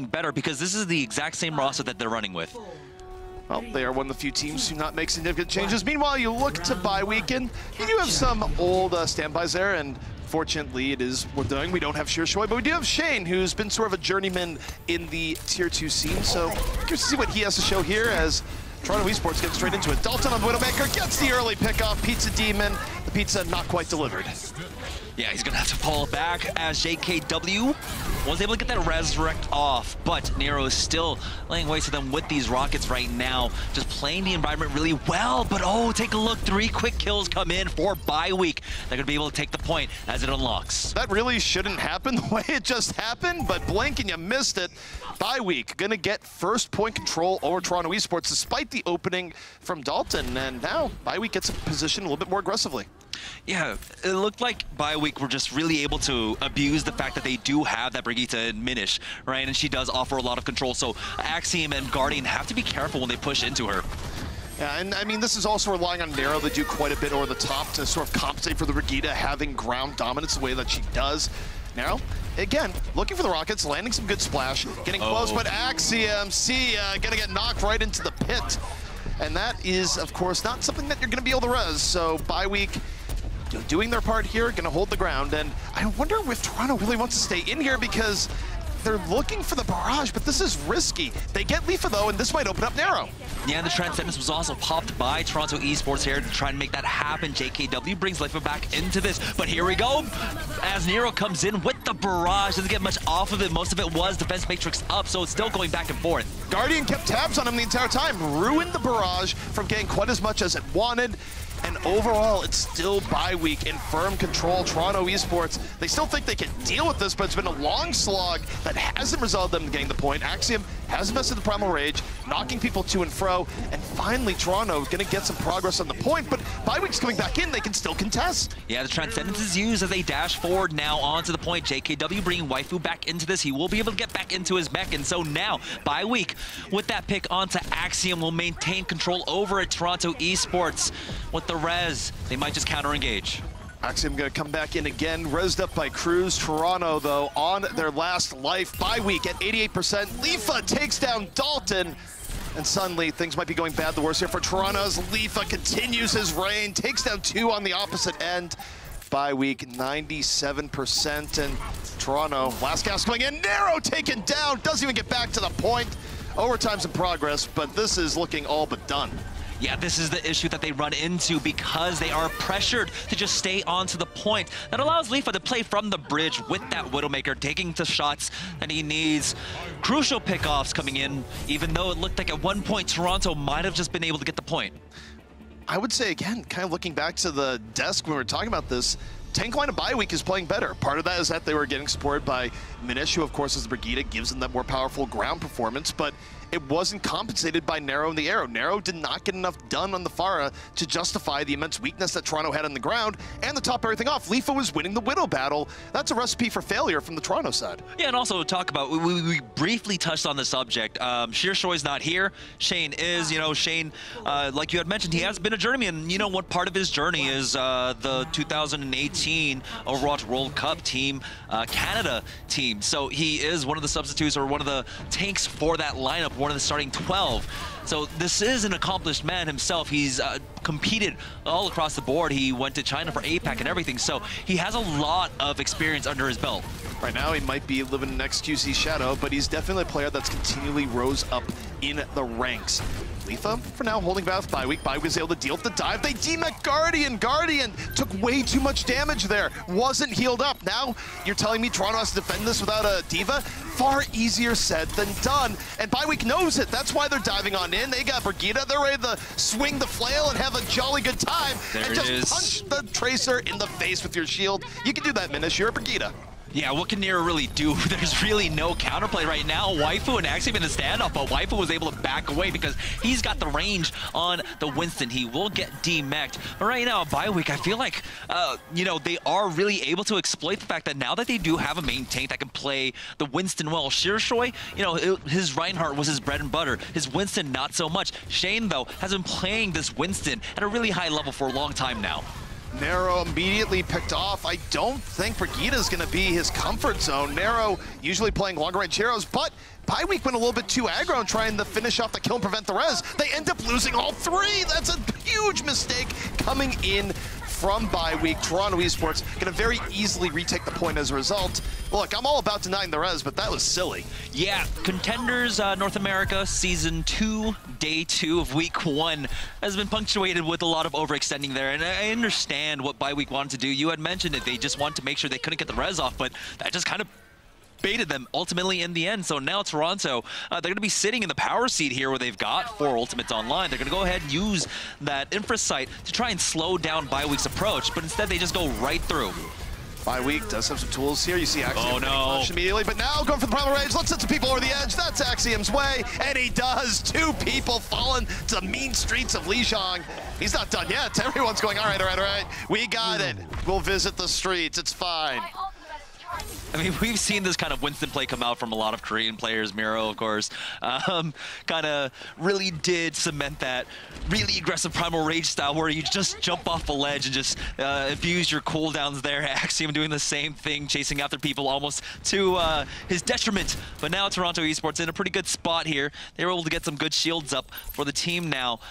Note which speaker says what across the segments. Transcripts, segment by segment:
Speaker 1: better because this is the exact same roster that they're running with.
Speaker 2: Well, they are one of the few teams who not make significant changes. Meanwhile, you look to bye weekend, you do have some old standbys there, and fortunately it is we're doing. We don't have Sheershoy, but we do have Shane, who's been sort of a journeyman in the Tier 2 scene. So curious to see what he has to show here as Toronto Esports gets straight into it. Dalton on Widowmaker gets the early pickoff. Pizza Demon, the pizza not quite delivered.
Speaker 1: Yeah, he's gonna have to fall back as JKW was able to get that resurrect off, but Nero is still laying waste to them with these rockets right now, just playing the environment really well. But oh, take a look, 3 quick kills come in for bye week. They're gonna be able to take the point as it unlocks.
Speaker 2: That really shouldn't happen the way it just happened, but blink and you missed it. Bye week gonna get first point control over Toronto Esports despite the opening from Dalton, and now bye week gets positioned a little bit more aggressively.
Speaker 1: Yeah, it looked like bye week were just really able to abuse the fact that they do have that Brigitte and Minish, right? And she does offer a lot of control, so Axiom and Guardian have to be careful when they push into her.
Speaker 2: Yeah, and I mean, this is also relying on Nero to do quite a bit over the top to sort of compensate for the Brigitte having ground dominance the way that she does. Now, again, looking for the rockets, landing some good splash, getting close, but Axiom, gonna get knocked right into the pit. And that is, of course, not something that you're gonna be able to res, so bye week, doing their part here, gonna hold the ground. And I wonder if Toronto really wants to stay in here because they're looking for the barrage, but this is risky. They get Leafa though, and this might open up Nero.
Speaker 1: Yeah, the Transcendence was also popped by Toronto Esports here to try and make that happen. JKW brings Leafa back into this, but here we go. As Nero comes in with the barrage, doesn't get much off of it. Most of it was defense matrix up, so it's still going back and forth.
Speaker 2: Guardian kept tabs on him the entire time, ruined the barrage from getting quite as much as it wanted. And overall, it's still bye week in firm control. Toronto Esports, they still think they can deal with this, but it's been a long slog that hasn't resulted in them getting the point. Axiom has invested the Primal Rage, knocking people to and fro, and finally Toronto gonna get some progress on the point, but bye week's coming back in, they can still contest.
Speaker 1: Yeah, the Transcendence is used as they dash forward now onto the point. JKW bringing Waifu back into this. He will be able to get back into his mech, and so now, bye week, with that pick onto Axiom, will maintain control over at Toronto Esports. With the res, they might just counter-engage.
Speaker 2: Axiom gonna come back in again, rezzed up by Cruz. Toronto, though, on their last life. Bye week at 88%. Leafa takes down Dalton. And suddenly, things might be going bad the worst here for Toronto as Leafa continues his reign, takes down 2 on the opposite end. Bye week, 97%. And Toronto, last gas going in. Nero taken down, doesn't even get back to the point. Overtime's in progress, but this is looking all but done.
Speaker 1: Yeah, this is the issue that they run into because they are pressured to just stay onto the point. That allows Leafa to play from the bridge with that Widowmaker, taking the shots that he needs. Crucial pickoffs coming in, even though it looked like at one point Toronto might have just been able to get the point.
Speaker 2: I would say, again, kind of looking back to the desk when we were talking about this, tank line of bye week is playing better. Part of that is that they were getting supported by Minish, who of course is the Brigitte, gives them that more powerful ground performance, but it wasn't compensated by Nero and the Arrow. Nero did not get enough done on the Pharah to justify the immense weakness that Toronto had on the ground, and to top everything off, Leafa was winning the Widow battle. That's a recipe for failure from the Toronto side.
Speaker 1: Yeah, and also talk about, we briefly touched on the subject. Sheershoy's not here. Shane is, you know, Shane, like you had mentioned, he has been a journeyman. You know what part of his journey is the 2018 Overwatch World Cup team, Canada team. So he is one of the substitutes or one of the tanks for that lineup, one of the starting 12. So this is an accomplished man himself. He's competed all across the board. He went to China for APAC and everything. So he has a lot of experience under his belt.
Speaker 2: Right now, he might be living in XQC shadow, but he's definitely a player that's continually rose up in the ranks. Leafa, for now, holding back with bye week. Bye week was able to deal with the dive. They demec Guardian. Guardian took way too much damage there. Wasn't healed up. Now, you're telling me Toronto has to defend this without a diva? Far easier said than done. And bye week knows it. That's why they're diving on in. They got Brigitte. They're ready to swing the flail and have a jolly good time. And just punch the Tracer in the face with your shield. You can do that, Minish. You're a Brigitte.
Speaker 1: Yeah, what can Nero really do? There's really no counterplay right now. Waifu and Axiom in a standoff, but Waifu was able to back away because he's got the range on the Winston. He will get demeched. But right now, bye week, I feel like, you know, they are really able to exploit the fact that now that they do have a main tank that can play the Winston well. Sheershoy, you know, his Reinhardt was his bread and butter. His Winston, not so much. Shane, though, has been playing this Winston at a really high level for a long time now.
Speaker 2: Nero immediately picked off. I don't think Brigitte is going to be his comfort zone. Nero usually playing longer range heroes, but Bye-Week went a little bit too aggro and trying to finish off the kill and prevent the res. They end up losing all 3. That's a huge mistake coming in from Bye-Week. Toronto Esports going to very easily retake the point as a result. Look, I'm all about denying the res, but that was silly.
Speaker 1: Yeah, Contenders North America Season 2, Day 2 of Week 1 has been punctuated with a lot of overextending there, and I understand what Bye-Week wanted to do. You had mentioned it, they just wanted to make sure they couldn't get the res off, but that just kind of baited them ultimately in the end. So now Toronto, they're going to be sitting in the power seat here where they've got 4 ultimates online. They're going to go ahead and use that infra site to try and slow down Bye-Week's approach, but instead they just go right through.
Speaker 2: Bye-Week does have some tools here. You see Axiom
Speaker 1: punished
Speaker 2: immediately, but now going for the primal rage. Let's set some people over the edge. That's Axiom's way, and he does. 2 people falling to the mean streets of Lijiang. He's not done yet. Everyone's going, all right. We got it. We'll visit the streets. It's fine.
Speaker 1: I mean, we've seen this kind of Winston play come out from a lot of Korean players. Miro, of course, kind of really did cement that really aggressive Primal Rage style where you just jump off a ledge and just abuse your cooldowns there. Axiom doing the same thing, chasing after people almost to his detriment. But now Toronto Esports in a pretty good spot here. They were able to get some good shields up for the team now.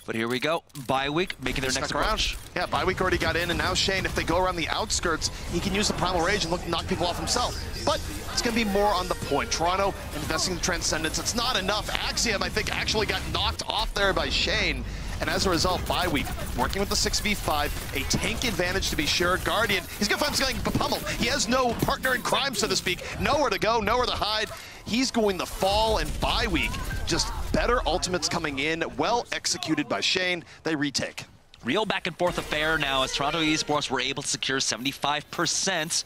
Speaker 1: But here we go, Bye-Week making their next approach.
Speaker 2: Yeah, Bye-Week already got in, and now Shane, if they go around the outskirts, he can use the Primal Rage and knock people off himself. But it's going to be more on the point. Toronto investing in the Transcendence. It's not enough. Axiom, I think, actually got knocked off there by Shane. And as a result, Bye-Week working with the 6v5, a tank advantage to be sure. Guardian, he's going to find himself getting pummeled. He has no partner in crime, so to speak. Nowhere to go, nowhere to hide. He's going to fall, and Bye-Week just better ultimates coming in, well executed by Shane. They retake.
Speaker 1: Real back and forth affair now as Toronto Esports were able to secure 75%.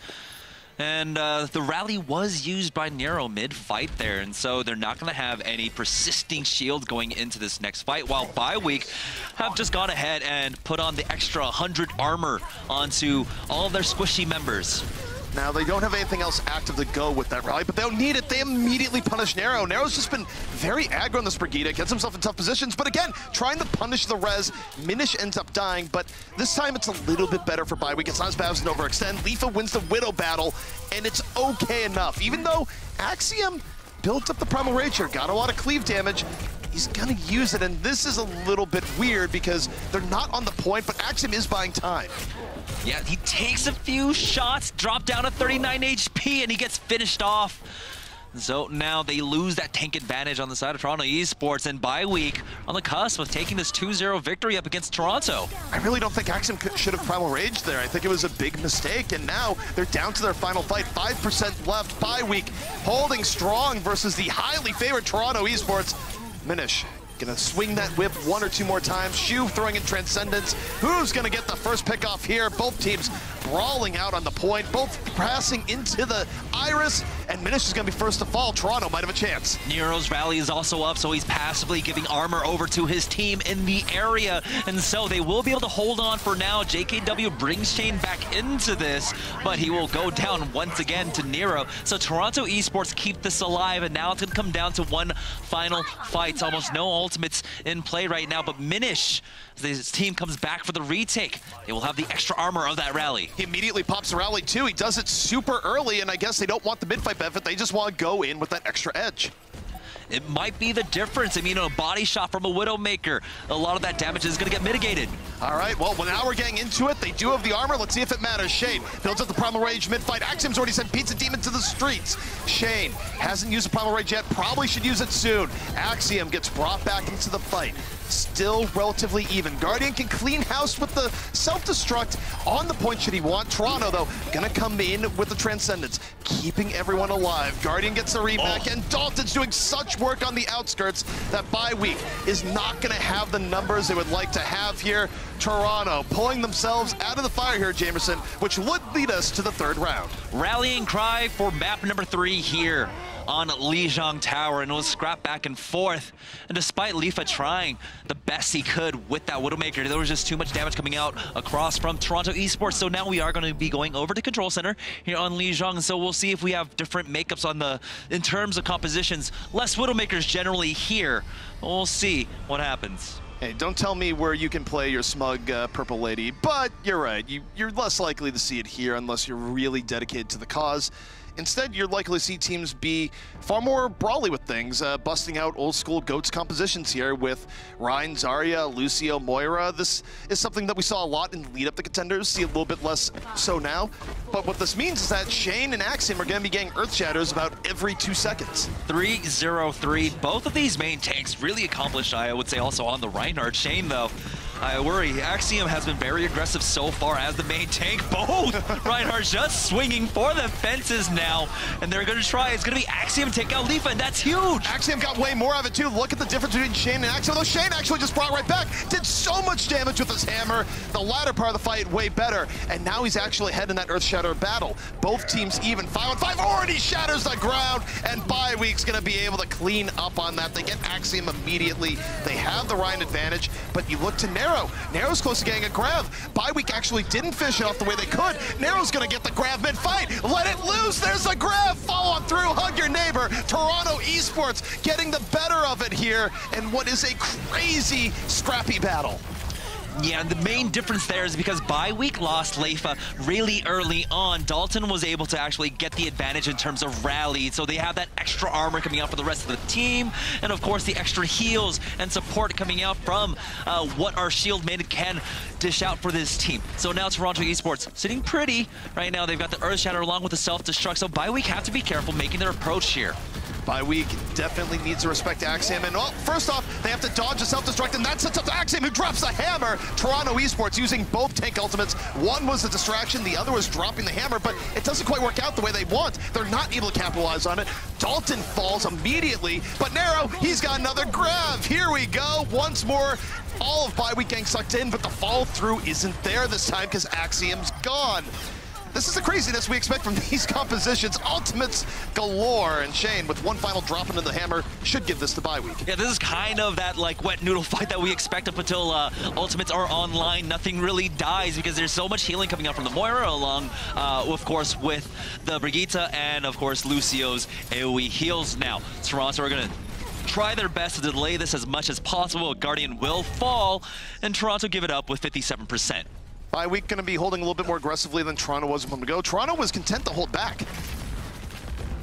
Speaker 1: And the rally was used by Nero mid-fight there, and so they're not going to have any persisting shields going into this next fight, while Bye-Week have just gone ahead and put on the extra 100 armor onto all of their squishy members.
Speaker 2: Now, they don't have anything else active to go with that rally, but they don't need it. They immediately punish Nero. Nero's just been very aggro on this Brigitte, gets himself in tough positions, but again, trying to punish the res. Minish ends up dying, but this time it's a little bit better for Bye-Week. It's not as bad as an overextend. Lifa wins the Widow battle, and it's okay enough. Even though Axiom built up the Primal Rage here, got a lot of cleave damage, he's gonna use it, and this is a little bit weird because they're not on the point, but Axiom is buying time.
Speaker 1: Yeah, he takes a few shots, drop down to 39 HP, and he gets finished off. So now they lose that tank advantage on the side of Toronto Esports, and Bye-Week on the cusp of taking this 2-0 victory up against Toronto.
Speaker 2: I really don't think Axiom should have Primal Rage there. I think it was a big mistake, and now they're down to their final fight. 5% left. Bye-Week holding strong versus the highly favored Toronto Esports. Minish gonna swing that whip 1 or 2 more times. Shu throwing in Transcendence. Who's gonna get the first pick off here? Both teams brawling out on the point, both passing into the Iris, and Minish is gonna be first to fall. Toronto might have a chance.
Speaker 1: Nero's rally is also up, so he's passively giving armor over to his team in the area, and so they will be able to hold on for now. JKW brings Shane back into this, but he will go down once again to Nero. So Toronto Esports keep this alive, and now it's gonna come down to one final fight. It's almost no ultimates in play right now, but Minish, as his team comes back for the retake, they will have the extra armor of that rally.
Speaker 2: He immediately pops the rally too. He does it super early, and I guess they don't want the mid-fight benefit. They just want to go in with that extra edge.
Speaker 1: It might be the difference. I mean, a body shot from a Widowmaker, a lot of that damage is going to get mitigated.
Speaker 2: All right, well, now we're getting into it. They do have the armor. Let's see if it matters. Shane builds up the Primal Rage mid-fight. Axiom's already sent Pizza Demon to the streets. Shane hasn't used the Primal Rage yet. Probably should use it soon. Axiom gets brought back into the fight. Still relatively even. Guardian can clean house with the self-destruct on the point should he want. Toronto, though, gonna come in with the Transcendence, keeping everyone alive. Guardian gets the reback, and Dalton's doing such work on the outskirts that Bye-Week is not gonna have the numbers they would like to have here. Toronto pulling themselves out of the fire here, Jamerson, which would lead us to the 3rd round.
Speaker 1: Rallying cry for map number 3 here on Lijiang Tower, and it was scrapped back and forth. And despite Lifa trying the best he could with that Widowmaker, there was just too much damage coming out across from Toronto Esports. So now we are going to be going over to Control Center here on Lijiang. So we'll see if we have different makeups on in terms of compositions. Less Widowmakers generally here. We'll see what happens.
Speaker 2: Hey, don't tell me where you can play your smug purple lady, but you're right. You're less likely to see it here unless you're really dedicated to the cause. Instead, you're likely to see teams be far more brawly with things, busting out old school GOATS compositions here with Ryan, Zarya, Lucio, Moira. This is something that we saw a lot in the lead up to Contenders, see a little bit less so now. But what this means is that Shane and Axiom are going to be getting Earth Shatters about every 2 seconds.
Speaker 1: 3-0-3. Both of these main tanks really accomplished, I would say, also on the Reinhardt. Shane, though, I worry. Axiom has been very aggressive so far as the main tank. Both Reinhardt just swinging for the fences now, and they're going to try. It's going to be Axiom take out Leafa, and that's huge.
Speaker 2: Axiom got way more of it, too. Look at the difference between Shane and Axiom. Though Shane actually just brought right back. Did so much damage with his hammer. The latter part of the fight way better, and now he's actually ahead in that Earth Shatter battle. Both teams even. 5-on-5 already shatters the ground, and Byeweek's going to be able to clean up on that. They get Axiom immediately. They have the Ryan advantage, but you look to Nero. Nero's close to getting a grab. Byeweek actually didn't finish it off the way they could. Nero's gonna get the grab mid-fight. Let it loose, there's a grab. Follow on through, hug your neighbor. Toronto Esports getting the better of it here in what is a crazy, scrappy battle.
Speaker 1: Yeah, the main difference there is because Byeweek lost Leifa really early on. Dalton was able to actually get the advantage in terms of rally, so they have that extra armor coming out for the rest of the team, and of course the extra heals and support coming out from what our shield mid can dish out for this team. So now Toronto Esports sitting pretty right now. They've got the Earth Shatter along with the self-destruct, so Byeweek have to be careful making their approach here.
Speaker 2: Byeweek definitely needs to respect Axiom, and well, first off, they have to dodge the self-destruct, and that sets up Axiom, who drops the hammer. Toronto Esports using both tank ultimates. One was a distraction, the other was dropping the hammer, but it doesn't quite work out the way they want. They're not able to capitalize on it. Dalton falls immediately, but Nero, he's got another grab. Here we go, once more. All of Byeweek getting sucked in, but the follow-through isn't there this time because Axiom's gone. This is the craziness we expect from these compositions. Ultimates galore, and Shane, with one final drop into the hammer, should give this to Byeweek.
Speaker 1: Yeah, this is kind of that like wet noodle fight that we expect up until ultimates are online. Nothing really dies because there's so much healing coming out from the Moira along, of course, with the Brigitte and, of course, Lucio's AoE heals now. Toronto are going to try their best to delay this as much as possible. Guardian will fall, and Toronto give it up with 57%.
Speaker 2: Byeweek going to be holding a little bit more aggressively than Toronto was a moment ago. Toronto was content to hold back.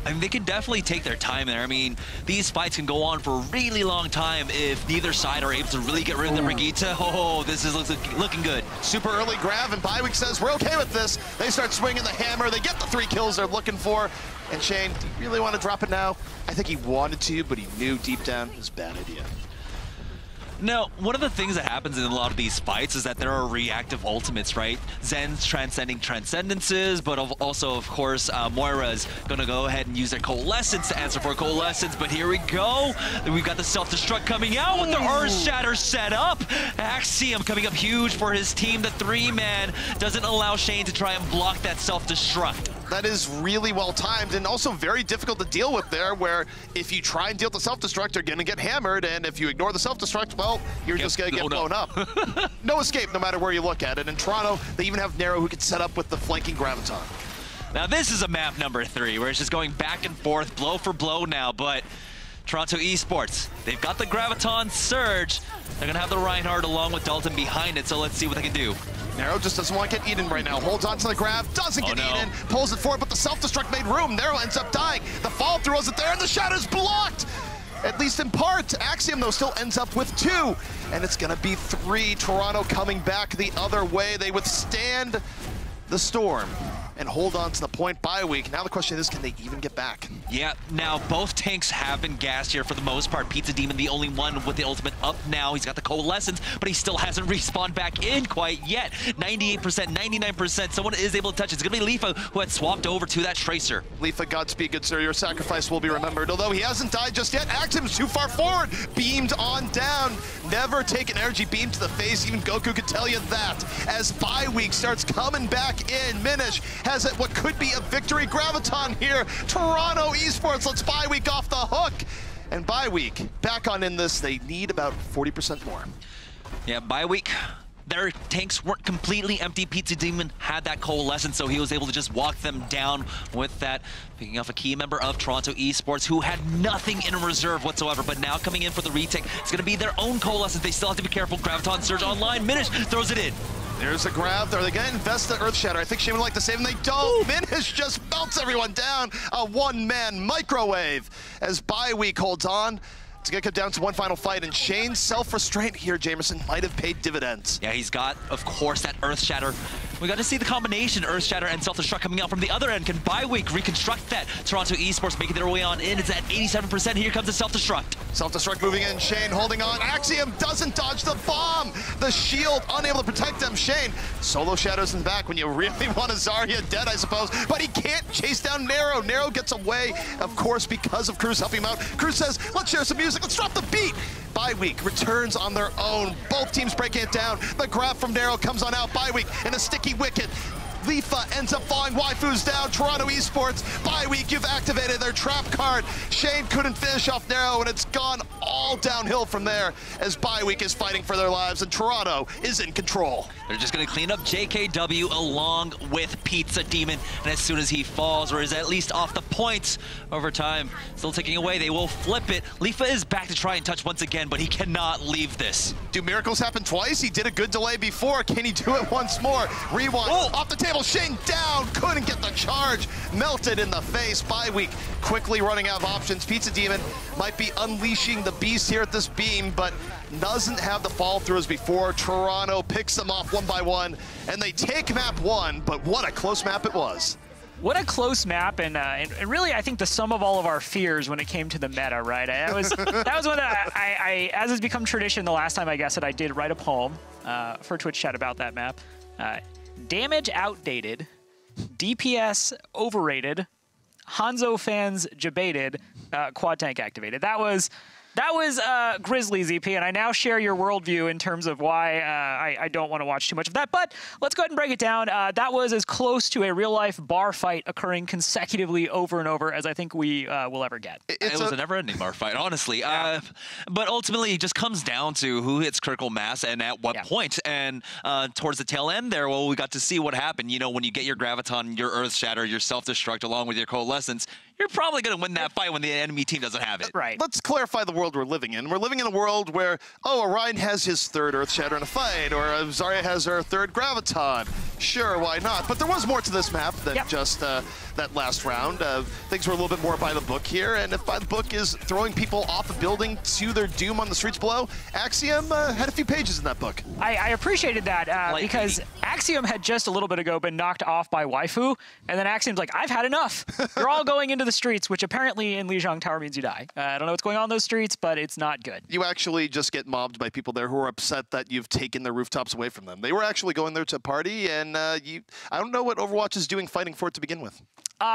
Speaker 1: I mean, they can definitely take their time there. I mean, these fights can go on for a really long time if neither side are able to really get rid of the Brigitte. Oh, this is looking good.
Speaker 2: Super early grab, and Byeweek says, we're okay with this. They start swinging the hammer. They get the 3 kills they're looking for. And Shane, do you really want to drop it now? I think he wanted to, but he knew deep down it was a bad idea.
Speaker 1: Now, one of the things that happens in a lot of these fights is that there are reactive ultimates, right? Zen's transcending transcendences, but also, of course, Moira's gonna go ahead and use their Coalescence to answer for Coalescence, but here we go. We've got the self-destruct coming out with the Earth Shatter set up. Axiom coming up huge for his team. The 3-man doesn't allow Shane to try and block that self-destruct.
Speaker 2: That is really well timed and also very difficult to deal with there, where if you try and deal with the self-destruct, you're gonna get hammered, and if you ignore the self-destruct, well, you're just gonna get blown up. No escape, no matter where you look at it. In Toronto, they even have Nero who can set up with the flanking Graviton.
Speaker 1: Now this is a map number 3, where it's just going back and forth, blow for blow now, but Toronto Esports, they've got the Graviton Surge. They're gonna have the Reinhardt along with Dalton behind it, so let's see what they can do.
Speaker 2: Nero just doesn't want to get eaten right now. Holds on to the grab, doesn't get eaten, pulls it forward, but the self-destruct made room. Nero ends up dying. The follow-through wasn't there, and the Shadow's blocked! At least in part. Axiom, though, still ends up with 2, and it's gonna be 3. Toronto coming back the other way. They withstand the storm and hold on to the point. Byeweek. Now the question is, can they even get back?
Speaker 1: Yeah, now both tanks have been gassed here for the most part. Pizza Demon, the only one with the ultimate up now. He's got the Coalescence, but he still hasn't respawned back in quite yet. 98%, 99%. Someone is able to touch it. It's going to be Leafa who had swapped over to that Tracer.
Speaker 2: Leafa, Godspeed, good sir. Your sacrifice will be remembered. Although he hasn't died just yet. Axiom's too far forward. Beamed on down. Never take an energy beam to the face. Even Goku could tell you that. As Byeweek starts coming back in, Minish has it what could be a victory Graviton here. Toronto Esports lets Byeweek off the hook. And Byeweek back on in this. They need about 40% more.
Speaker 1: Yeah, Byeweek, their tanks weren't completely empty. Pizza Demon had that Coalescence, so he was able to just walk them down with that. Picking off a key member of Toronto Esports who had nothing in reserve whatsoever, but now coming in for the retake, it's going to be their own Coalescence. They still have to be careful. Graviton Surge online. Minish throws it in.
Speaker 2: There's a grab. Are they going to invest the Earth Shatter? I think Shane would like to save, and they don't. Minish just melts everyone down. A one-man microwave as Bye-Week holds on. It's going to come down to one final fight, and Shane's self-restraint here, Jamerson, might have paid dividends.
Speaker 1: Yeah, he's got, of course, that Earth Shatter. We got to see the combination, Earth Shatter and Self-Destruct coming out from the other end. Can Bye-Week reconstruct that? Toronto Esports making their way on in. It's at 87%. Here comes the Self-Destruct.
Speaker 2: Self-Destruct moving in. Shane holding on. Axiom doesn't dodge the bomb. The shield unable to protect them. Shane solo shadows in the back when you really want a Zarya dead, I suppose. But he can't chase down Nero. Nero gets away, of course, because of Cruz helping him out. Cruz says, let's share some music. Let's drop the beat. Bye-Week returns on their own. Both teams breaking it down. The grab from Nero comes on out. Bye-Week in a sticky wicket. Lifa ends up falling. Waifu's down. Toronto Esports. Bye-Week, you've activated their trap card. Shane couldn't finish off Nero, and it's gone all downhill from there as Bye-Week is fighting for their lives, and Toronto is in control.
Speaker 1: They're just going to clean up JKW along with Pizza Demon, and as soon as he falls, or is at least off the points over time, still ticking away, they will flip it. Lifa is back to try and touch once again, but he cannot leave this.
Speaker 2: Do miracles happen twice? He did a good delay before. Can he do it once more? Rewind. Off the table. Shane down. Couldn't get the charge. Melted in the face. Bye-Week quickly running out of options. Pizza Demon might be unleashing the beast here at this beam, but doesn't have the fall through as before. Toronto picks them off one by one, and they take map one, but what a close map it was.
Speaker 3: What a close map, and really, I think the sum of all of our fears when it came to the meta, right? That was one that I as has become tradition, the last time I guessed it, I did write a poem for Twitch chat about that map. Damage outdated, DPS overrated, Hanzo fans debated, quad tank activated. That was Grizzly's EP, and I now share your worldview in terms of why I don't want to watch too much of that. But let's go ahead and break it down. That was as close to a real-life bar fight occurring consecutively over and over as I think we will ever get.
Speaker 1: It was a never-ending bar fight, honestly. Yeah. But ultimately, it just comes down to who hits critical mass and at what point. And towards the tail end there, well, we got to see what happened. You know, when you get your Graviton, your Earth Shatter, your Self-Destruct, along with your Coalescence, you're probably going to win that fight when the enemy team doesn't have it.
Speaker 3: Right.
Speaker 2: Let's clarify the world we're living in. We're living in a world where, oh, Orion has his third Earth Shatter in a fight, or Zarya has her third Graviton. Sure, why not? But there was more to this map than just that last round. Things were a little bit more by the book here, and if by the book is throwing people off a building to their doom on the streets below, Axiom had a few pages in that book.
Speaker 3: I appreciated that because Axiom had just a little bit ago been knocked off by Waifu, and then Axiom's like, I've had enough. You're all going into the streets, which apparently in Lijiang Tower means you die. I don't know what's going on in those streets, but it's not good.
Speaker 2: You actually just get mobbed by people there who are upset that you've taken their rooftops away from them. They were actually going there to party, and I don't know what Overwatch is doing fighting for it to begin with.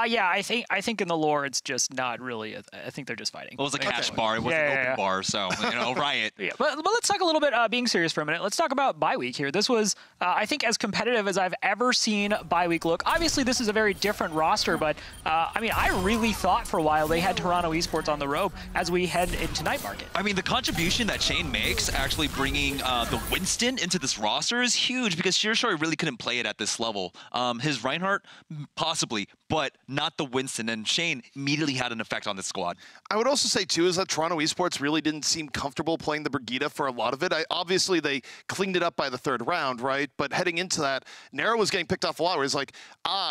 Speaker 3: Yeah, I think in the lore it's just not really. I think they're just fighting.
Speaker 1: It was a cash bar. It wasn't an open bar, so riot.
Speaker 3: Yeah, but let's talk a little bit. Being serious for a minute, let's talk about Bye-Week here. This was, I think, as competitive as I've ever seen Bye-Week look. Obviously, this is a very different roster, but I mean, I really thought for a while they had Toronto Esports on the rope as we head into night market.
Speaker 1: I mean, the contribution that Shane makes, actually bringing the Winston into this roster, is huge because Shirashori really couldn't play it at this level. His Reinhardt, possibly, but not the Winston, and Shane immediately had an effect on the squad.
Speaker 2: I would also say, too, is that Toronto Esports really didn't seem comfortable playing the Brigitte for a lot of it. Obviously, they cleaned it up by the third round, right? But heading into that, Nero was getting picked off a lot where he's like,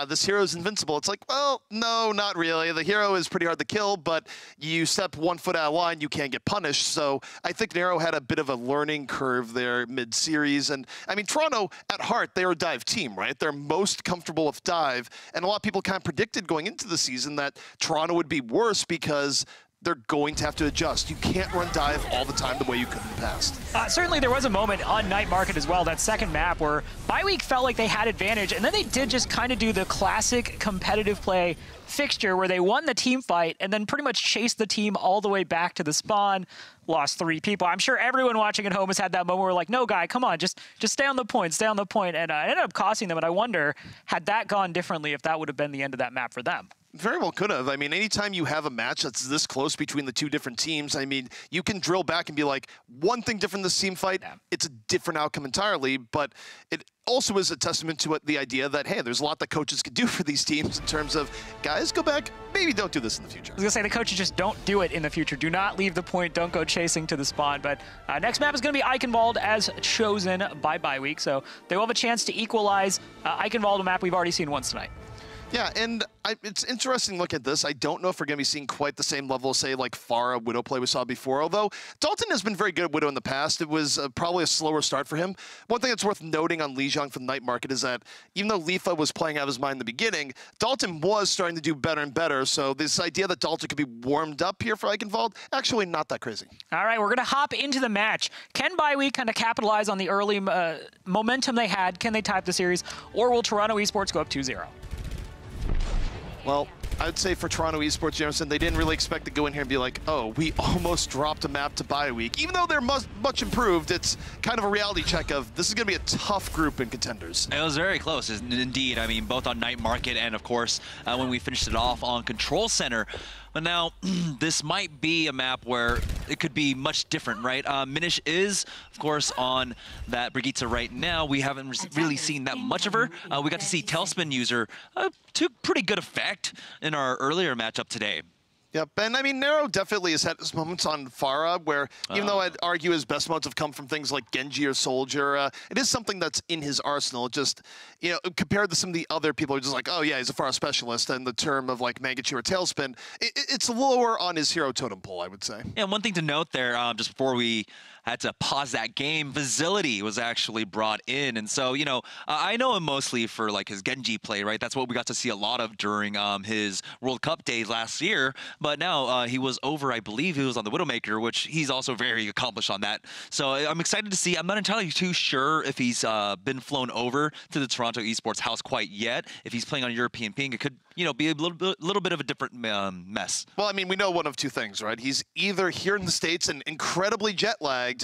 Speaker 2: this hero's invincible. It's like, well, no, not really. The hero is pretty hard to kill, but you step 1 foot out of line, you can't get punished. So I think Nero had a bit of a learning curve there mid-series. And, I mean, Toronto, at heart, they're a dive team, right? They're most comfortable with dive, and a lot of people kind of predicted going into the season that Toronto would be worse because they're going to have to adjust. You can't run dive all the time the way you could in the past.
Speaker 3: Certainly there was a moment on Night Market as well, that second map, where Bye-Week felt like they had advantage, and then they did just kind of do the classic competitive play fixture where they won the team fight and then pretty much chased the team all the way back to the spawn, lost 3 people. I'm sure everyone watching at home has had that moment where like, no, guy, come on, just stay on the point, stay on the point. And it ended up costing them, and I wonder, had that gone differently, if that would have been the end of that map for them.
Speaker 2: Very well could have. I mean, anytime you have a match that's this close between the two different teams, I mean, you can drill back and be like, one thing different in this team fight, it's a different outcome entirely, but it also is a testament to the idea that, hey, there's a lot that coaches could do for these teams in terms of, guys, go back, maybe don't do this in the future.
Speaker 3: I was going to say, the coaches just don't do it in the future. Do not leave the point. Don't go chasing to the spawn. But next map is going to be Eichenwald as chosen by bye week, so they will have a chance to equalize. Eichenwald, a map we've already seen once tonight.
Speaker 2: Yeah, and it's interesting to look at this. I don't know if we're going to be seeing quite the same level, say, like Pharah Widow play we saw before, although Dalton has been very good at Widow in the past. It was probably a slower start for him. One thing that's worth noting on Lijiang from the night market is that even though Lifa was playing out of his mind in the beginning, Dalton was starting to do better and better, so this idea that Dalton could be warmed up here for Eichenwald, actually not that crazy. All
Speaker 3: right, we're going to hop into the match. Can bye week kind of capitalize on the early momentum they had? Can they tie up the series? Or will Toronto Esports go up 2-0?
Speaker 2: Well, I'd say for Toronto Esports, Jamerson, they didn't really expect to go in here and be like, oh, we almost dropped a map to bye week. Even though they're much improved, it's kind of a reality check of this is going to be a tough group in Contenders.
Speaker 1: It was very close, indeed. I mean, both on Night Market and, of course, when we finished it off on Control Center. But now, this might be a map where it could be much different, right? Minish is, of course, on that Brigitte right now. We haven't really seen that much of her. We got to see Tailspin use her to pretty good effect in our earlier matchup today.
Speaker 2: Yep, and I mean, Nero definitely has had his moments on Pharah where, even though I'd argue his best moments have come from things like Genji or Soldier, it is something that's in his arsenal. Just, you know, compared to some of the other people who are just like, oh yeah, he's a Pharah specialist, and the term of like Mangachi or Tailspin, it's lower on his hero totem pole, I would say.
Speaker 1: Yeah, one thing to note there, just before we had to pause that game, Facility was actually brought in. And so, you know, I know him mostly for like his Genji play, right? That's what we got to see a lot of during his World Cup days last year. But now he was over, I believe he was on the Widowmaker, which he's also very accomplished on that. So I'm excited to see. I'm not entirely too sure if he's been flown over to the Toronto Esports house quite yet. If he's playing on European ping, it could, you know, be a little bit of a different mess.
Speaker 2: Well, I mean, we know one of two things, right? He's either here in the States and incredibly jet lagged,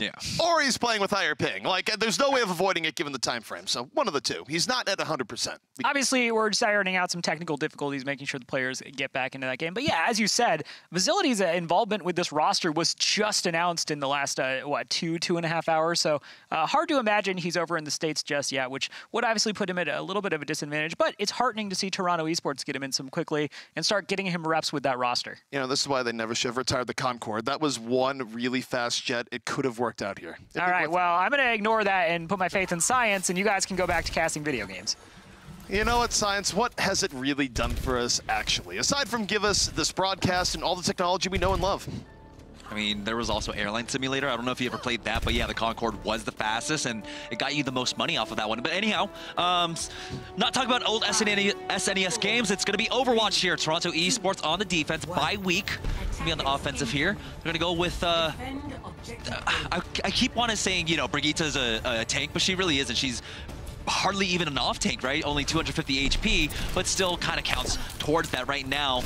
Speaker 2: or he's playing with higher ping. Like, there's no way of avoiding it given the time frame. So one of the two. He's not at 100%.
Speaker 3: Obviously, we're just ironing out some technical difficulties, making sure the players get back into that game. But yeah, as you said, Facility's involvement with this roster was just announced in the last, what, 2.5 hours? So hard to imagine he's over in the States just yet, which would obviously put him at a little bit of a disadvantage. But it's heartening to see Toronto Esports get him in some quickly and start getting him reps with that roster.
Speaker 2: You know, this is why they never should have retired the Concorde. That was one really fast jet. It could have worked out here.
Speaker 3: All right, well, I'm going to ignore that and put my faith in science, and you guys can go back to casting video games.
Speaker 2: You know what, Science? What has it really done for us, actually? Aside from give us this broadcast and all the technology we know and love.
Speaker 1: I mean, there was also Airline Simulator. I don't know if you ever played that, but yeah, the Concorde was the fastest, and it got you the most money off of that one. But anyhow, not talking about old SNES games. It's going to be Overwatch here. Toronto Esports on the defense by week. Going to be on the offensive here. They're going to go with... I keep wanting to saying, you know, Brigitte's a tank, but she really isn't. She's hardly even an off-tank, right? Only 250 HP, but still kind of counts towards that right now.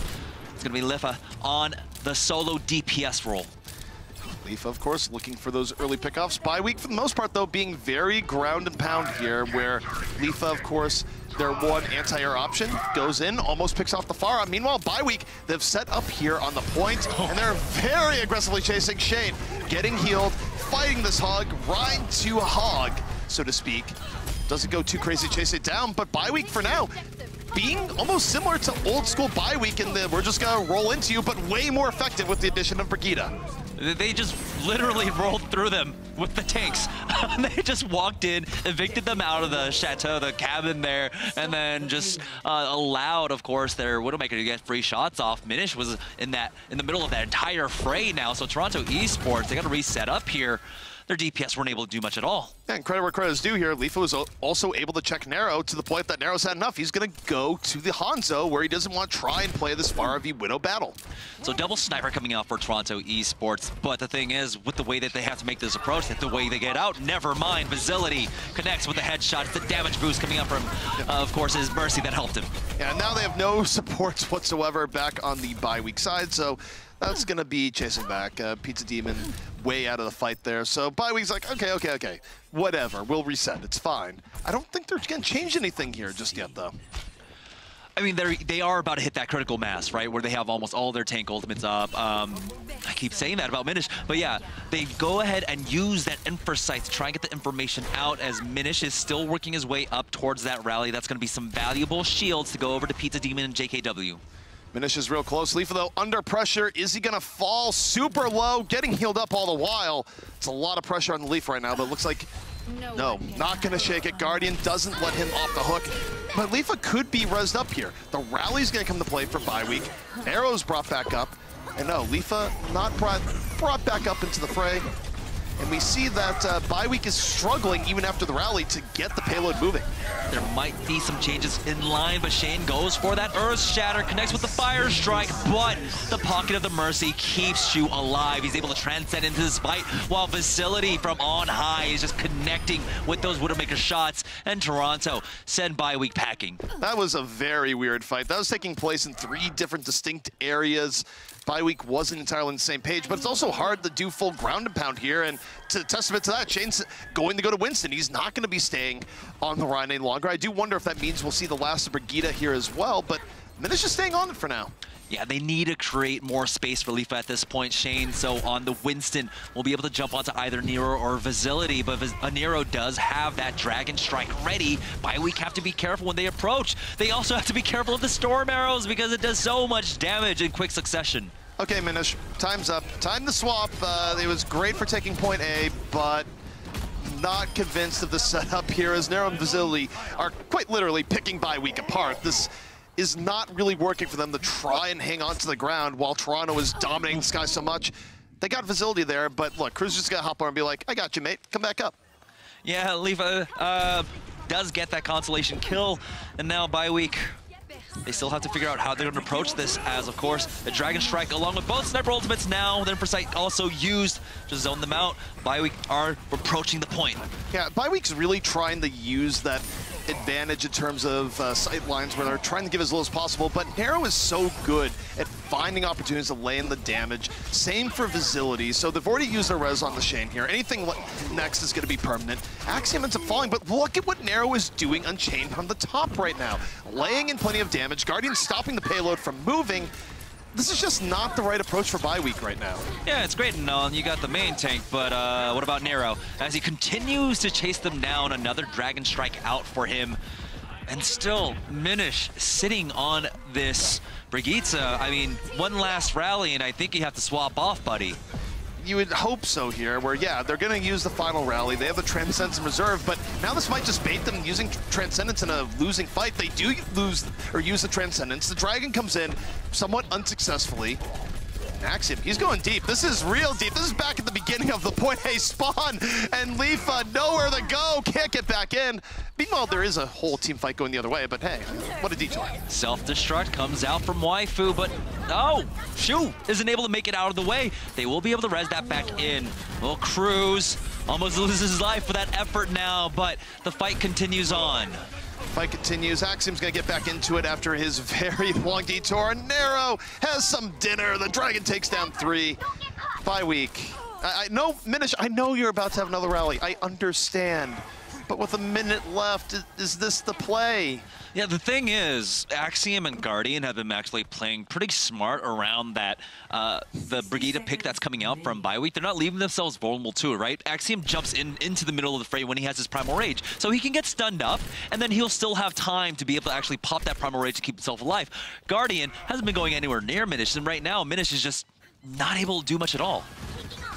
Speaker 1: It's going to be Lifa on the solo DPS role.
Speaker 2: Lifa, of course, looking for those early pickoffs. Bye week, for the most part, though, being very ground and pound here, where Lifa, of course, their one anti-air option goes in, almost picks off the Pharah. Meanwhile, bye week, they've set up here on the point, and they're very aggressively chasing Shane, getting healed, fighting this hog, ride to hog, so to speak. Doesn't go too crazy to chase it down, but bye week for now, being almost similar to old school bye week in the we're just gonna roll into you, but way more effective with the addition of Brigitte.
Speaker 1: They just literally rolled through them with the tanks. They just walked in, evicted them out of the chateau, the cabin there, and then just allowed, of course, their Widowmaker to get free shots off. Minish was in the middle of that entire fray now, so Toronto Esports, they got to reset up here. Their DPS weren't able to do much at all.
Speaker 2: Yeah, and credit where credit is due here. Lifa was also able to check Nero to the point that Nero's had enough. He's going to go to the Hanzo, where he doesn't want to try and play this Pharah v Widow battle.
Speaker 1: So double sniper coming out for Toronto Esports, but the thing is, with the way that they have to make this approach, the way they get out, never mind. Facility connects with the headshot. It's the damage boost coming up from, of course, his Mercy that helped him.
Speaker 2: Yeah, and now they have no supports whatsoever back on the bye week side, so that's going to be chasing back. Pizza Demon way out of the fight there. So bye week's like, okay. Whatever, we'll reset. It's fine. I don't think they're going to change anything here just yet, though.
Speaker 1: I mean, they are about to hit that critical mass, right? Where they have almost all their tank ultimates up. I keep saying that about Minish, but yeah, they go ahead and use that Infersight to try and get the information out as Minish is still working his way up towards that rally. That's going to be some valuable shields to go over to Pizza Demon and JKW.
Speaker 2: Minish is real close. Leafa, though, under pressure. Is he going to fall super low, getting healed up all the while? It's a lot of pressure on the Leaf right now, but it looks like no, not going to shake it. Guardian doesn't let him off the hook. But Leafa could be rezzed up here. The rally's going to come to play for bye week. Arrow's brought back up. And no, Leafa not brought back up into the fray. And we see that bye week is struggling even after the rally to get the payload moving.
Speaker 1: There might be some changes in line, but Shane goes for that Earth Shatter, connects with the Fire Strike, but the Pocket of the Mercy keeps you alive. He's able to transcend into this fight, while Facility from on high is just connecting with those Widowmaker shots, and Toronto send bye week packing.
Speaker 2: That was a very weird fight. That was taking place in 3 different distinct areas. Bye week wasn't entirely on the same page, but it's also hard to do full ground and pound here. And to testament to that, Shane's going to go to Winston. He's not going to be staying on the Rhine any longer. I do wonder if that means we'll see the last of Brigitte here as well, but Minish is staying on it for now.
Speaker 1: Yeah, they need to create more space for Leafa at this point, Shane. So on the Winston, we'll be able to jump onto either Nero or Facility, but Nero does have that Dragon Strike ready. Bye week have to be careful when they approach. They also have to be careful of the Storm Arrows because it does so much damage in quick succession.
Speaker 2: Okay, Minish, time's up. Time to swap. It was great for taking point A, but not convinced of the setup here as Nero and Facility are quite literally picking bye week apart. This is not really working for them to try and hang on to the ground while Toronto is dominating the sky so much. They got Facility there, but look, Cruz just got to hop on and be like, I got you, mate. Come back up.
Speaker 1: Yeah, Leafa does get that consolation kill, and now bye week. They still have to figure out how they're going to approach this, as, of course, the Dragon Strike, along with both Sniper Ultimates now, then Infersight also used to zone them out. Bye week are approaching the point.
Speaker 2: Yeah, bye week's really trying to use that advantage in terms of sight lines where they're trying to give as little as possible, but Nero is so good at finding opportunities to lay in the damage. Same for Facility, so they've already used their res on the Shane here. Anything next is going to be permanent. Axiom ends up falling, but look at what Nero is doing Unchained from the top right now. Laying in plenty of damage, Guardian stopping the payload from moving. This is just not the right approach for bye week right now.
Speaker 1: Yeah, it's great and all, and you got the main tank, but what about Nero? As he continues to chase them down, another Dragon Strike out for him. And still, Minish sitting on this Brigitte. I mean, one last rally, and I think you have to swap off, buddy.
Speaker 2: You would hope so here, where, yeah, they're going to use the final rally. They have the Transcendence in reserve, but now this might just bait them using Transcendence in a losing fight. They do lose or use the Transcendence. The Dragon comes in somewhat unsuccessfully. Axiom, he's going deep. This is real deep. This is back at the beginning of the point A spawn, and Leafa nowhere to go, can't get back in. Meanwhile, there is a whole team fight going the other way, but hey, what a detour.
Speaker 1: Self-destruct comes out from Waifu, but oh, Shu isn't able to make it out of the way. They will be able to res that back in. Well, Cruz almost loses his life for that effort now, but the fight continues on.
Speaker 2: Fight continues. Axiom's gonna get back into it after his very long detour. Nero has some dinner. The Dragon takes down 3. Bye week. I know, Minish, I know you're about to have another rally. I understand. But with a minute left, is this the play?
Speaker 1: Yeah, the thing is, Axiom and Guardian have been actually playing pretty smart around that, the Brigitte pick that's coming out from bye week. They're not leaving themselves vulnerable to it, right? Axiom jumps into the middle of the fray when he has his Primal Rage. So he can get stunned up, and then he'll still have time to be able to actually pop that Primal Rage to keep himself alive. Guardian hasn't been going anywhere near Minish, and right now, Minish is just not able to do much at all.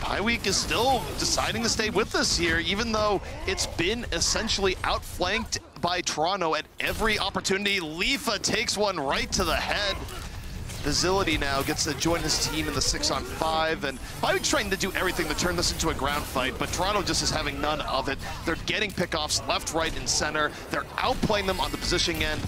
Speaker 2: Bye week is still deciding to stay with us here, even though it's been essentially outflanked by Toronto at every opportunity. Leafa takes one right to the head. Facility now gets to join his team in the 6-on-5, and bye week's trying to do everything to turn this into a ground fight, but Toronto just is having none of it. They're getting pickoffs left, right, and center. They're outplaying them on the positioning end.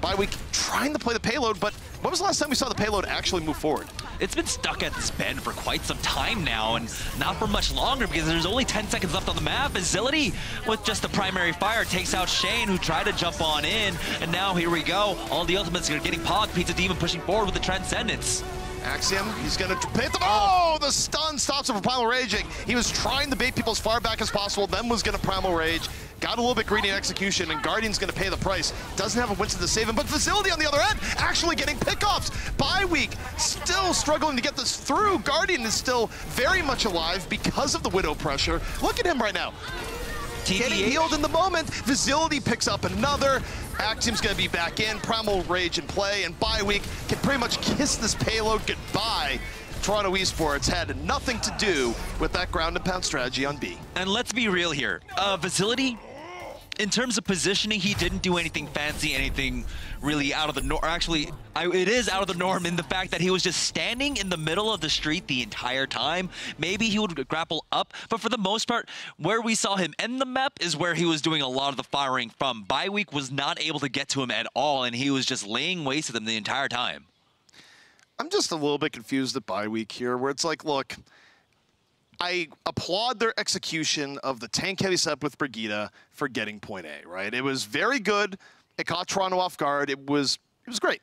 Speaker 2: Bye week trying to play the payload, but when was the last time we saw the payload actually move forward?
Speaker 1: It's been stuck at this bend for quite some time now, and not for much longer because there's only 10 seconds left on the map. Facility, with just the primary fire, takes out Shane, who tried to jump on in, and now here we go. All the ultimates are getting popped. Pizza Demon pushing forward with the Transcendence.
Speaker 2: Axiom, he's gonna hit them. Oh, the stun stops him from Primal Raging. He was trying to bait people as far back as possible, then was gonna Primal Rage. got a little bit greedy in execution, and Guardian's going to pay the price. Doesn't have a Winston to save him, but Facility on the other end actually getting pickoffs. Bye week, still struggling to get this through. Guardian is still very much alive because of the Widow pressure. Look at him right now. Getting healed in the moment. Facility picks up another. Axiom's going to be back in. Primal Rage in play, and Bye week can pretty much kiss this payload goodbye. Toronto Esports had nothing to do with that ground and pound strategy on B.
Speaker 1: And let's be real here. Facility, in terms of positioning, he didn't do anything fancy, anything really out of the norm. Actually, it is out of the norm in the fact that he was just standing in the middle of the street the entire time. Maybe he would grapple up, but for the most part, where we saw him end the map is where he was doing a lot of the firing from. Bye week was not able to get to him at all, and he was just laying waste to them the entire time.
Speaker 2: I'm just a little bit confused at Bye week here, where it's like, look, I applaud their execution of the tank-heavy setup with Brigitte for getting point A, right? It was very good. It caught Toronto off guard. It was great.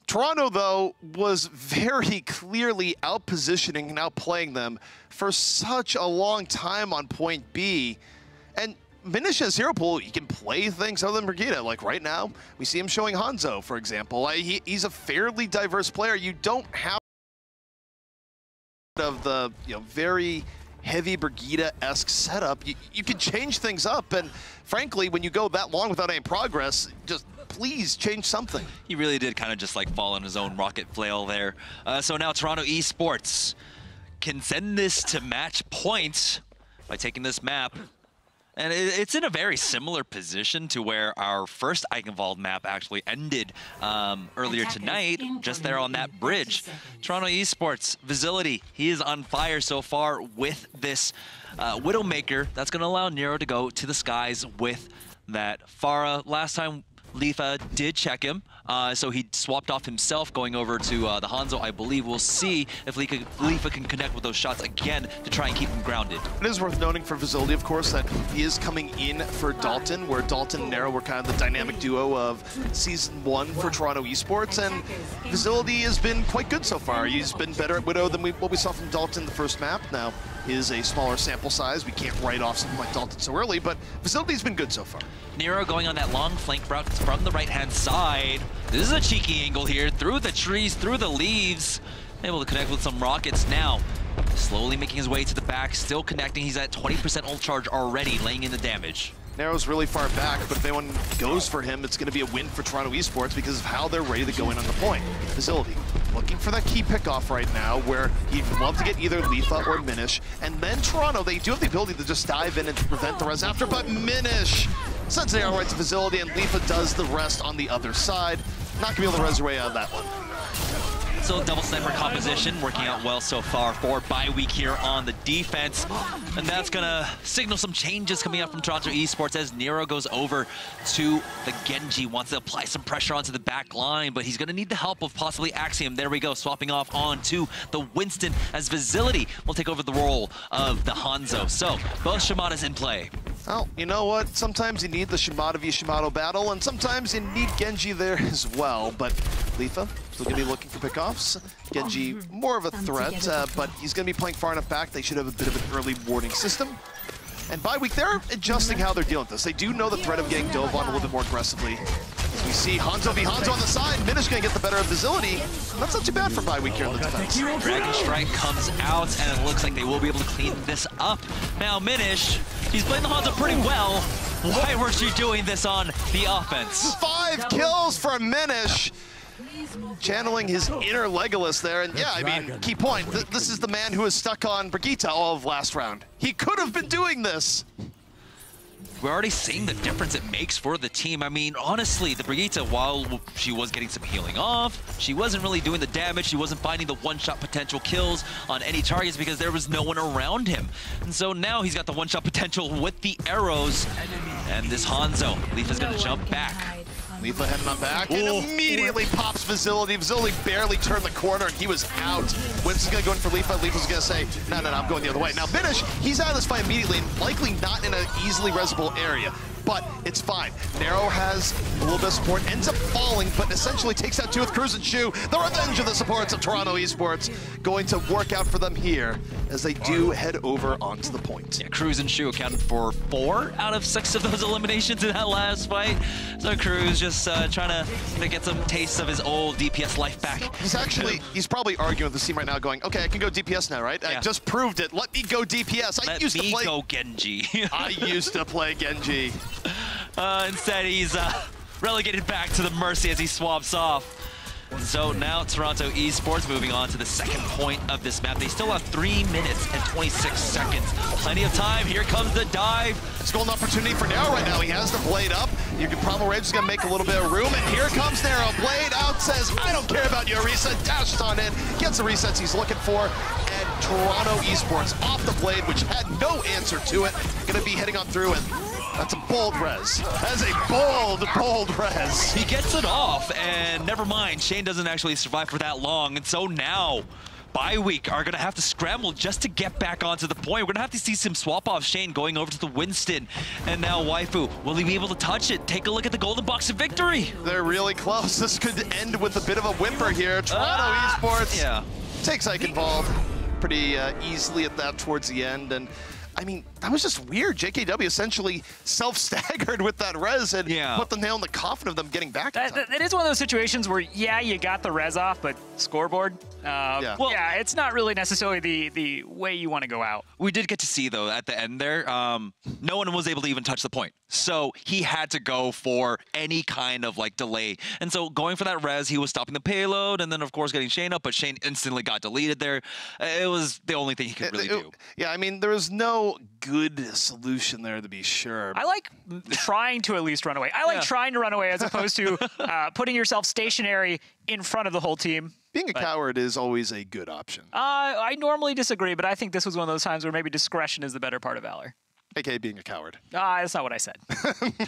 Speaker 2: Toronto, though, was very clearly out-positioning and outplaying them for such a long time on point B. And Minish as hero pool, he can play things other than Brigitte. Like right now, we see him showing Hanzo, for example. He's a fairly diverse player. You don't have of the very heavy Brigitte-esque setup. You can change things up, and frankly, when you go that long without any progress, just please change something.
Speaker 1: He really did kind of just like fall on his own rocket flail there. So now Toronto Esports can send this to match points by taking this map. And it's in a very similar position to where our first Eichenwald map actually ended earlier tonight, just there on that bridge. Toronto Esports, Facility, he is on fire so far with this Widowmaker. That's going to allow Nero to go to the skies with that Pharah. Last time, Lifa did check him, so he swapped off himself going over to the Hanzo, I believe. We'll see if Lifa can connect with those shots again to try and keep him grounded.
Speaker 2: It is worth noting for Facility, of course, that he is coming in for Dalton, where Dalton and Nero were kind of the dynamic duo of Season 1 for Toronto Esports, and Facility has been quite good so far. He's been better at Widow than what we saw from Dalton the first map. Now, is a smaller sample size. We can't write off something like Dalton so early, but Facility's been good so far.
Speaker 1: Nero going on that long flank route from the right-hand side. This is a cheeky angle here, through the trees, through the leaves. Able to connect with some rockets now. Slowly making his way to the back, still connecting. He's at 20% ult charge already, laying in the damage.
Speaker 2: Nero's really far back, but if anyone goes for him, it's going to be a win for Toronto Esports because of how they're ready to go in on the point. Facility looking for that key pickoff right now, where he'd love to get either Lifa or Minish. And then Toronto, they do have the ability to just dive in and prevent the res after, but Minish sends the arrow right to Facility, and Lifa does the rest on the other side. Not going to be able to res away on that one.
Speaker 1: So double sniper composition working out well so far for Bye week here on the defense. And that's going to signal some changes coming out from Toronto Esports as Nero goes over to the Genji. Wants to apply some pressure onto the back line, but he's going to need the help of possibly Axiom. There we go, swapping off onto the Winston as Facility will take over the role of the Hanzo. So both Shimadas in play.
Speaker 2: Well, you know what? Sometimes you need the Shimada v Shimado battle, and sometimes you need Genji there as well. But Lifa still going to be looking for pickoffs. Genji, more of a threat, but he's going to be playing far enough back. They should have a bit of an early warning system. And Bye week, they're adjusting how they're dealing with this. They do know the threat of getting dove on a little bit more aggressively. As we see Hanzo v Hanzo on the side, Minish going to get the better of Facility. That's not too bad for Bye week here in the defense.
Speaker 1: Dragon Strike comes out, and it looks like they will be able to clean this up. Now Minish, he's playing the Hanzo pretty well. Why weren't you doing this on the offense? 5
Speaker 2: kills for Minish. Channeling his inner Legolas there, and yeah, I mean, key point, this is the man who was stuck on Brigitte all of last round. He could have been doing this.
Speaker 1: We're already seeing the difference it makes for the team. I mean, honestly, the Brigitte, while she was getting some healing off, she wasn't really doing the damage. She wasn't finding the one-shot potential kills on any targets because there was no one around him. And so now he's got the one-shot potential with the arrows. And this Hanzo, Lifa's gonna jump back.
Speaker 2: Lifa heading on back and immediately pops Facility. Facility barely turned the corner and he was out. Winston's gonna go in for Lifa. Lifa's gonna say, no, I'm going the other way. Now Minish, he's out of this fight immediately and likely not in an easily resable area, but it's fine. Nero has a little bit of support, ends up falling, but essentially takes out 2 with Cruz and Shu. The revenge of the supports of Toronto Esports going to work out for them here as they do head over onto the point.
Speaker 1: Yeah, Cruz and Shu accounted for 4 out of 6 of those eliminations in that last fight. So Cruz just trying to get some taste of his old DPS life back.
Speaker 2: He's probably arguing with the team right now going, okay, I can go DPS now, right? Yeah. I just proved it. Let me go DPS.
Speaker 1: Let me go Genji.
Speaker 2: I used to play Genji.
Speaker 1: Instead, he's relegated back to the Mercy as he swaps off. So now Toronto Esports moving on to the second point of this map. They still have 3 minutes and 26 seconds. Plenty of time. Here comes the dive.
Speaker 2: It's a golden opportunity for Narrow right now. He has the blade up. You can probably Rage is going to make a little bit of room. And here comes Narrow. Blade out, says, I don't care about your reset. Dashes on in. Gets the resets he's looking for. And Toronto Esports off the blade, which had no answer to it. Going to be heading on through it. That's a bold res. That's a bold res.
Speaker 1: He gets it off, and never mind, Shane doesn't actually survive for that long, and so now Bi-Week are going to have to scramble just to get back onto the point. We're going to have to see some swap off Shane going over to the Winston, and now Waifu, will he be able to touch it? Take a look at the golden box of victory.
Speaker 2: They're really close. This could end with a bit of a whimper here. Toronto Esports takes Ike involved pretty easily at that towards the end, and I mean, that was just weird. JKW essentially self-staggered with that res and put the nail in the coffin of them getting back.
Speaker 3: It is one of those situations where, yeah, you got the res off, but scoreboard, well, yeah, it's not really necessarily the way you want to go out.
Speaker 1: We did get to see, though, at the end there, no one was able to even touch the point. So he had to go for any kind of, like, delay. And so going for that res, he was stopping the payload and then, of course, getting Shane up, but Shane instantly got deleted there. It was the only thing he could really do.
Speaker 2: Yeah, I mean, there was no good solution there, to be sure.
Speaker 3: I like trying to at least run away. I like trying to run away as opposed to putting yourself stationary in front of the whole team.
Speaker 2: Being a coward is always a good option.
Speaker 3: I normally disagree, but I think this was one of those times where maybe discretion is the better part of valor.
Speaker 2: AKA being a coward.
Speaker 3: That's not what I said.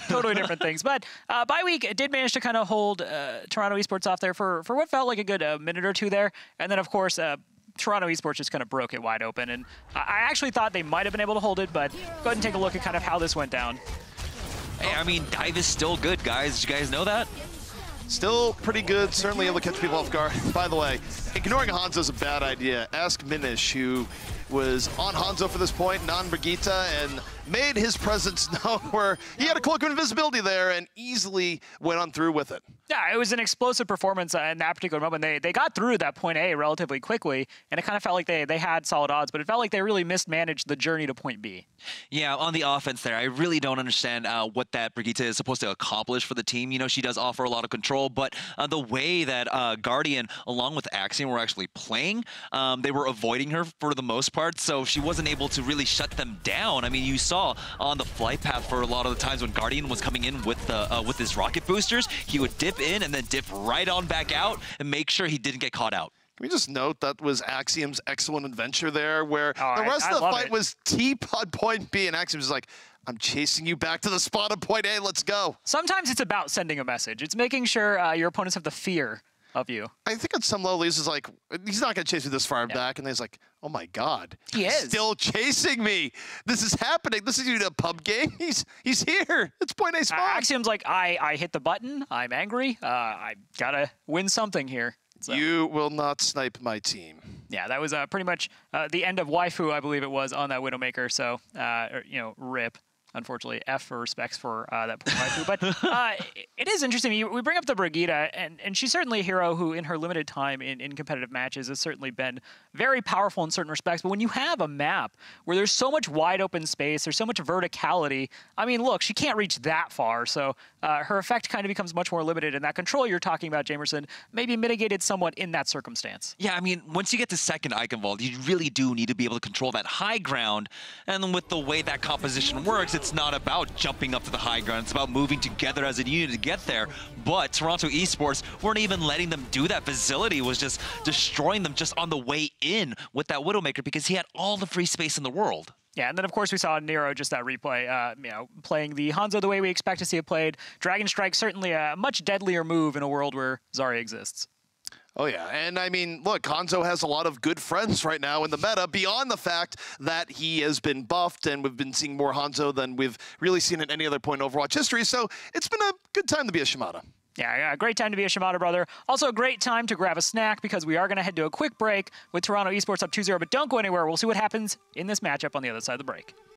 Speaker 3: Totally different things. But Bi-Week did manage to kind of hold Toronto Esports off there for what felt like a good minute or two there. And then, of course, Toronto Esports just kind of broke it wide open. And I actually thought they might have been able to hold it, but go ahead and take a look at kind of how this went down.
Speaker 1: Hey, I mean, dive is still good, guys. Did you guys know that?
Speaker 2: Still pretty good, certainly able to catch people off guard. By the way, ignoring Hanzo is a bad idea. Ask Minish, who was on Hanzo for this point, non-Brigitte, and made his presence known where he had a cloak of invisibility there and easily went on through with it.
Speaker 3: Yeah, it was an explosive performance in that particular moment. They got through that point A relatively quickly, and it kind of felt like they had solid odds, but it felt like they really mismanaged the journey to point B.
Speaker 1: Yeah, on the offense there, I really don't understand what that Brigitte is supposed to accomplish for the team. You know, she does offer a lot of control, but the way that Guardian, along with Axiom, were actually playing, they were avoiding her for the most part, so she wasn't able to really shut them down. I mean, you saw on the flight path for a lot of the times when Guardian was coming in with his rocket boosters, he would dip in and then dip right on back out and make sure he didn't get caught out.
Speaker 2: Can we just note that was Axiom's excellent adventure there, where the rest of the fight was T-pod point B, and Axiom's like, I'm chasing you back to the spot of point A, let's go.
Speaker 3: Sometimes it's about sending a message. It's making sure your opponents have the fear of you.
Speaker 2: I think at some level, he's like, he's not going to chase me this far back. And he's like, oh my God.
Speaker 3: He is.
Speaker 2: Still chasing me. This is happening. This isn't a pub game. He's here. It's point A spot.
Speaker 3: Axiom's like, I hit the button. I'm angry. I got to win something here. So.
Speaker 2: You will not snipe my team.
Speaker 3: Yeah, that was pretty much the end of Waifu, I believe it was, on that Widowmaker. So, rip. Unfortunately, F for respects for that poor Waifu. But it is interesting. We bring up the Brigitte, and she's certainly a hero who, in her limited time in competitive matches, has certainly been very powerful in certain respects. But when you have a map where there's so much wide open space, there's so much verticality, I mean, look, she can't reach that far. So her effect kind of becomes much more limited. And that control you're talking about, Jamerson, maybe mitigated somewhat in that circumstance.
Speaker 1: Yeah, I mean, once you get to second Eichenwald, you really do need to be able to control that high ground. And with the way that composition works, it's not about jumping up to the high ground. It's about moving together as a unit to get there. But Toronto Esports weren't even letting them do that. Facility was just destroying them just on the way in with that Widowmaker because he had all the free space in the world.
Speaker 3: Yeah, and then, of course, we saw Nero, just that replay, playing the Hanzo the way we expect to see it played. Dragon Strike, certainly a much deadlier move in a world where Zarya exists.
Speaker 2: Oh, yeah. And, I mean, look, Hanzo has a lot of good friends right now in the meta, beyond the fact that he has been buffed, and we've been seeing more Hanzo than we've really seen at any other point in Overwatch history. So it's been a good time to be a Shimada.
Speaker 3: Yeah, a great time to be a Shimada brother. Also a great time to grab a snack because we are going to head to a quick break with Toronto Esports up 2-0, but don't go anywhere. We'll see what happens in this matchup on the other side of the break.